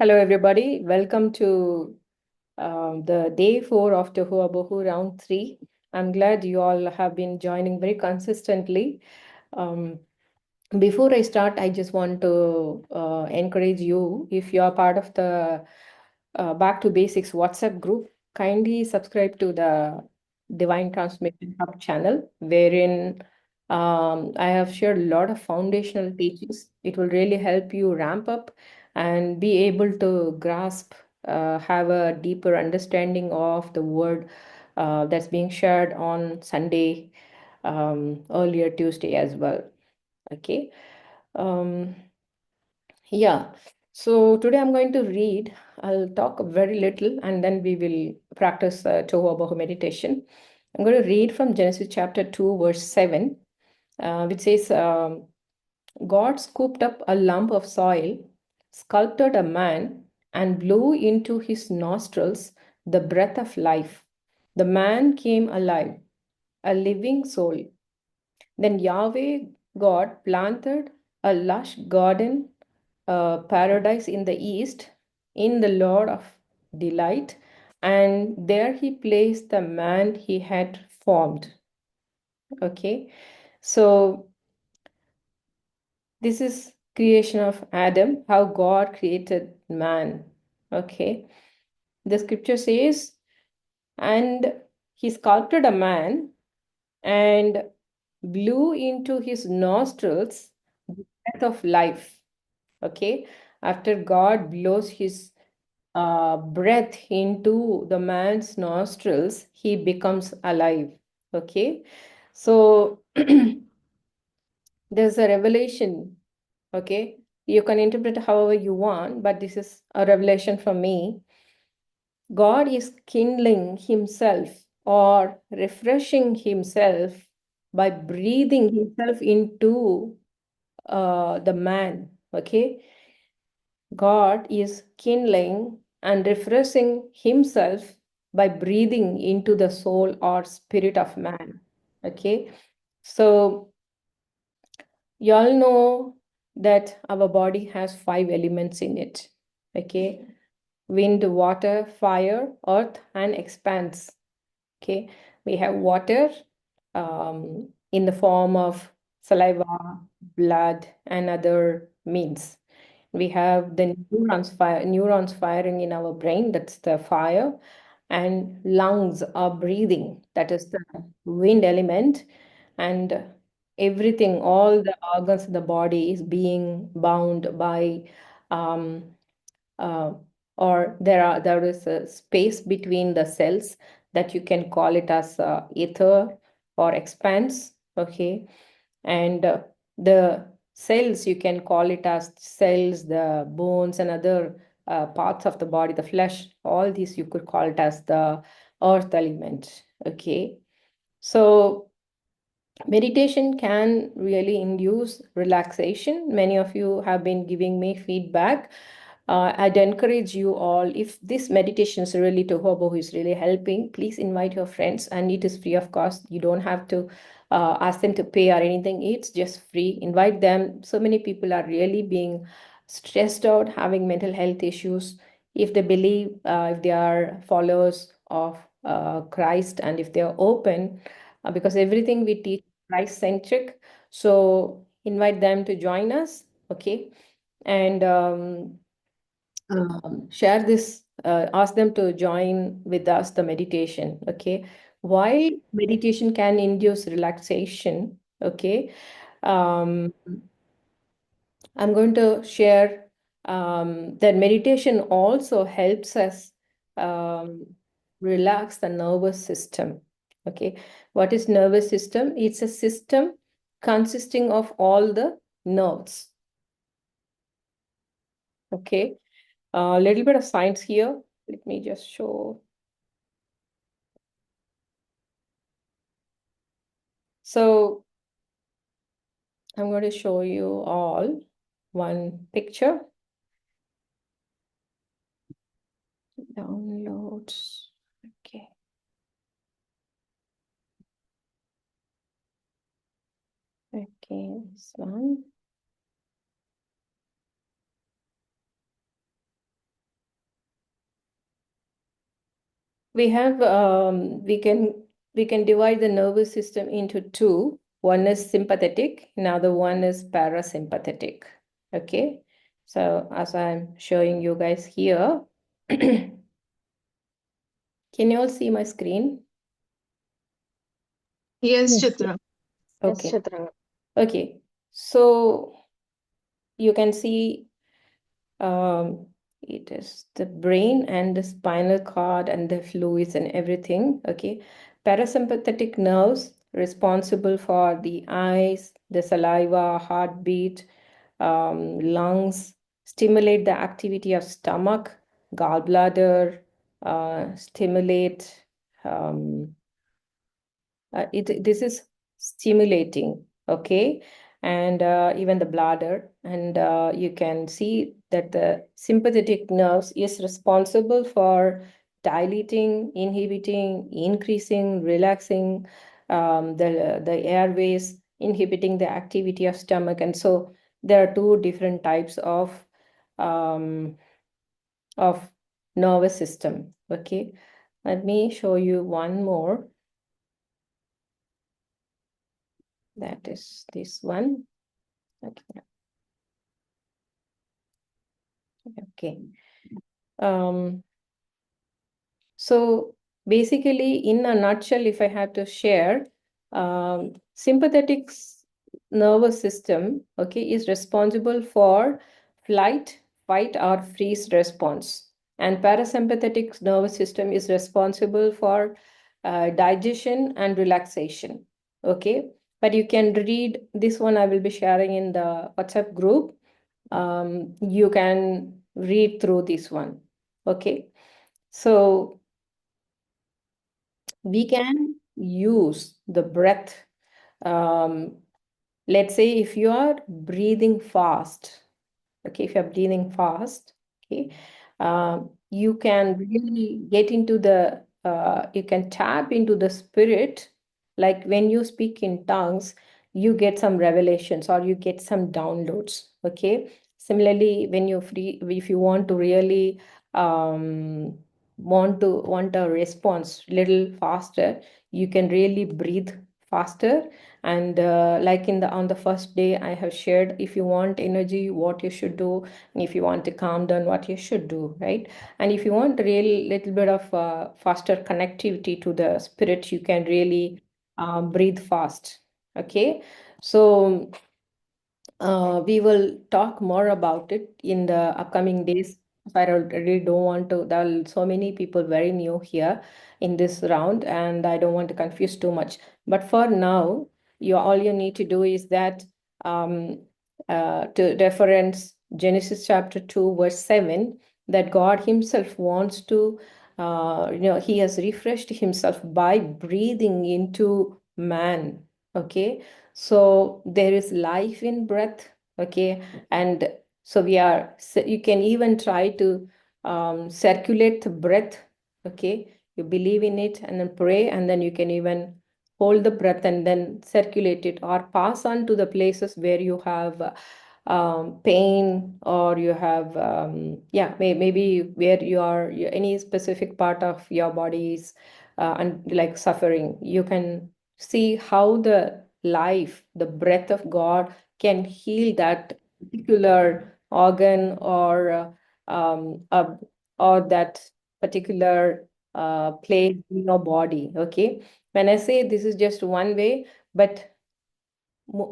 Hello, everybody. Welcome to the day 4 of Tohuwabohu round 3. I'm glad you all have been joining very consistently. Um, Before I start, I just want to encourage you, if you are part of the Back to Basics WhatsApp group, kindly subscribe to the Divine Transmission Hub channel, wherein I have shared a lot of foundational teachings. It will really help you ramp up and be able to grasp, have a deeper understanding of the word that's being shared on Sunday, earlier Tuesday as well. Okay. Um, yeah. So today I'm going to read. I'll talk very little and then we will practice Tohu Bohu meditation. I'm going to read from Genesis chapter 2, verse 7, which says, God scooped up a lump of soil, sculpted a man, and blew into his nostrils the breath of life. The man came alive, a living soul. Then Yahweh God planted a lush garden, paradise in the east, in the Lord of delight, and there he placed the man he had formed. Okay, so this is creation of Adam, how God created man. Okay, the scripture says, and he sculpted a man and blew into his nostrils the breath of life. Okay, after God blows his breath into the man's nostrils, he becomes alive. Okay, so there's a revelation. Okay, you can interpret however you want, but this is a revelation from me. God is kindling himself or refreshing himself by breathing himself into the man. Okay, God is kindling and refreshing himself by breathing into the soul or spirit of man. Okay, so you all know that our body has 5 elements in it. Okay, wind, water, fire, earth, and expanse. Okay, we have water in the form of saliva, blood, and other means. We have the neurons firing in our brain, that's the fire, and lungs are breathing, that is the wind element, and everything, all the organs of the body is being bound by um, uh, or there is a space between the cells that you can call it as ether or expanse. Okay, and the cells, you can call it as cells, the bones and other parts of the body, the flesh, all these you could call it as the earth element. Okay, so meditation can really induce relaxation. Many of you have been giving me feedback. I'd encourage you all, if this meditation is really to Hobo is really helping, please invite your friends, and it is free of cost. You don't have to ask them to pay or anything. It's just free. Invite them. So many people are really being stressed out, having mental health issues. If they believe, if they are followers of Christ, and if they are open, because everything we teach Christ centric. So invite them to join us. Okay, and share this, ask them to join with us the meditation. Okay, why meditation can induce relaxation. Okay, um, I'm going to share that meditation also helps us um, relax the nervous system. Okay, what is nervous system? It's a system consisting of all the nerves. Okay, a little bit of science here. Let me just show. So I'm going to show you all one picture. Downloads. Okay. Okay, this one. We have we can divide the nervous system into two. One is sympathetic, another one is parasympathetic. Okay, so as I'm showing you guys here, can you all see my screen? Yes, Yes. Chitra. Yes, Okay, Chitra. okay. So you can see it is the brain and the spinal cord and the fluids and everything. Okay, parasympathetic nerves responsible for the eyes, the saliva, heartbeat, lungs, stimulate the activity of stomach, gallbladder, stimulate this is stimulating, okay, and even the bladder, and you can see that the sympathetic nerves is responsible for dilating, inhibiting, increasing, relaxing the airways, inhibiting the activity of stomach. And so there are two different types um, of nervous system. Okay, let me show you one more. That is this one. Okay. Okay. Um, so basically, in a nutshell, if I have to share, sympathetic nervous system, okay, is responsible for flight, fight, or freeze response. And parasympathetic nervous system is responsible for digestion and relaxation. Okay. But you can read this one, I will be sharing in the WhatsApp group. You can read through this one. Okay. So we can use the breath. Um, let's say if you are breathing fast, okay, if you're breathing fast, okay, you can really get into the, you can tap into the spirit. Like when you speak in tongues, you get some revelations or you get some downloads, okay. Similarly, when you're free, if you want to really um, want a response little faster, you can really breathe faster. And like in the on the first day I have shared, if you want energy, what you should do, and if you want to calm down, what you should do, right? And if you want real little bit of faster connectivity to the spirit, you can really breathe fast. Okay, so we will talk more about it in the upcoming days. I really don't want to. There are so many people very new here in this round, and I don't want to confuse too much. But for now, you all you need to do is that um, to reference Genesis chapter 2, verse 7, that God Himself wants to, He has refreshed Himself by breathing into man. Okay, so there is life in breath. Okay, and so you can even try to circulate the breath. Okay, you believe in it and then pray, and then you can even hold the breath and then circulate it, or pass on to the places where you have pain, or you have yeah, maybe where any specific part of your body is and like suffering. You can see how the life, the breath of God can heal that particular organ, or that particular place in your body. Okay, when I say this is just one way, but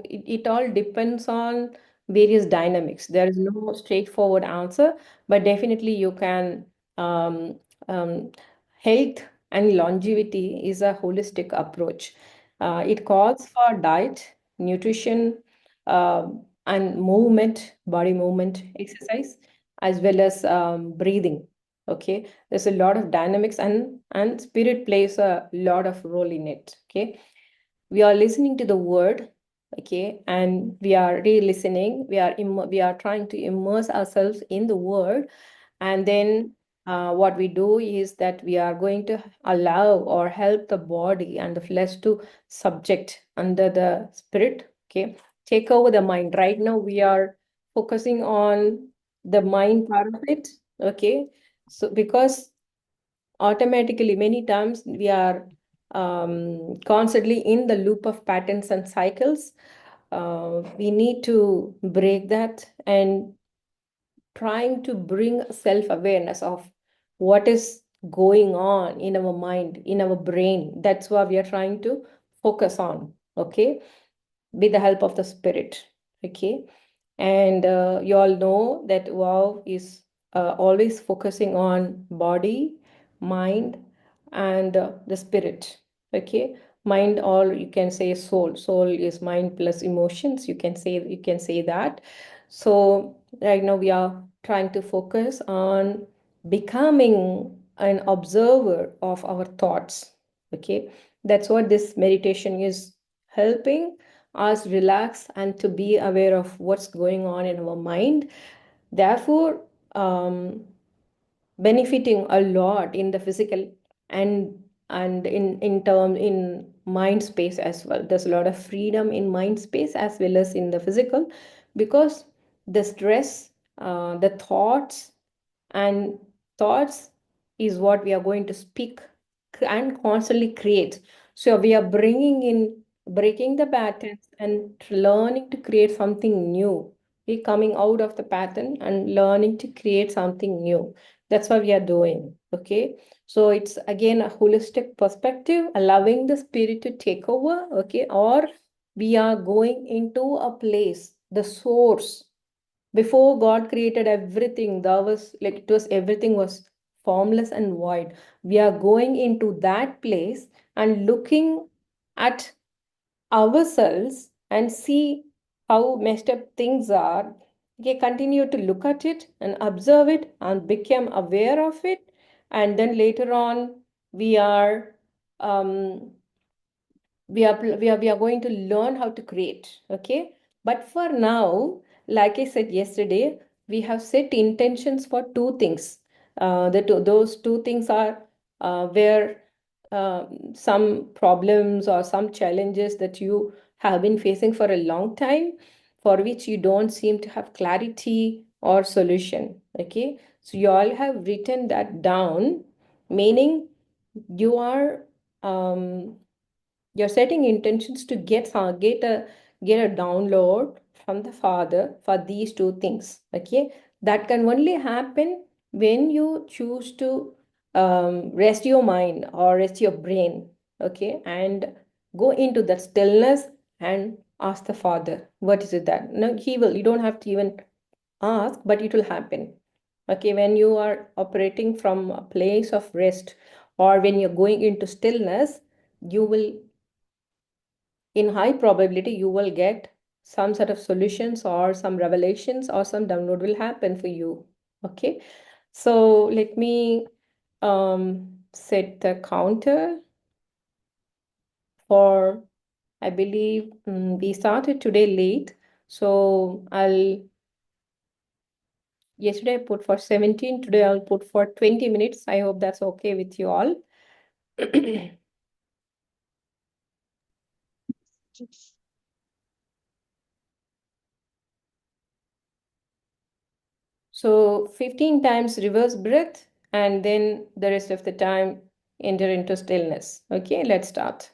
it all depends on various dynamics. There is no straightforward answer, but definitely you can. Um, um, Health and longevity is a holistic approach. It calls for diet, nutrition, and movement, body movement, exercise, as well as breathing. Okay, there's a lot of dynamics, and spirit plays a lot of role in it. Okay, we are listening to the word, okay, and we are re-listening, we are trying to immerse ourselves in the word. And then what we do is that we are going to allow or help the body and the flesh to subject under the spirit. Okay, take over the mind. Right now we are focusing on the mind part of it. Okay, so because automatically, many times we are constantly in the loop of patterns and cycles. We need to break that and trying to bring self-awareness of what is going on in our mind, in our brain. That's what we are trying to focus on, okay, with the help of the spirit, okay. And you all know that wow is always focusing on body, mind, and the spirit, okay. Mind, or you can say soul. Soul is mind plus emotions, you can say that. So right now we are trying to focus on becoming an observer of our thoughts, okay. That's what this meditation is helping us relax and to be aware of what's going on in our mind. Therefore, benefiting a lot in the physical and in mind space as well. There's a lot of freedom in mind space as well as in the physical, because the stress, the thoughts, and thoughts is what we are going to speak and constantly create. So we are bringing in, breaking the patterns and learning to create something new. We're coming out of the pattern and learning to create something new. That's what we are doing, okay. So it's again a holistic perspective, allowing the spirit to take over, okay. Or we are going into a place, the source. Before God created everything, there was like it was everything was formless and void. We are going into that place and looking at ourselves and see how messed up things are. We continue to look at it and observe it and become aware of it. And then later on, we are um, we are going to learn how to create, okay. But for now, like I said yesterday, we have set intentions for two things. Those two things are where some problems or some challenges that you have been facing for a long time, for which you don't seem to have clarity or solution, okay. So you all have written that down, meaning you are um, you're setting intentions to get a download from the Father for these two things. Okay, that can only happen when you choose to rest your mind or rest your brain. Okay, and go into that stillness and ask the Father, what is it that? No, He will. You don't have to even ask, but it will happen. Okay, when you are operating from a place of rest or when you're going into stillness, you will, in high probability, you will get some sort of solutions or some revelations or some download will happen for you. Okay, so let me set the counter for, I believe we started today late, so yesterday I put for 17, today I'll put for 20 minutes. I hope that's okay with you all. So 15 times reverse breath, and then the rest of the time enter into stillness. Okay, let's start.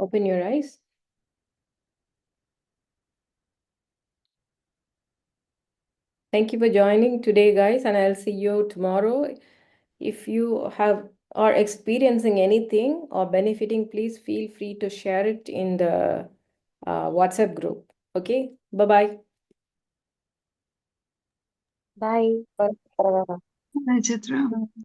Open your eyes. Thank you for joining today, guys, and I'll see you tomorrow. If you are experiencing anything or benefiting, please feel free to share it in the WhatsApp group. Okay, bye-bye. Bye. Bye, Chitra.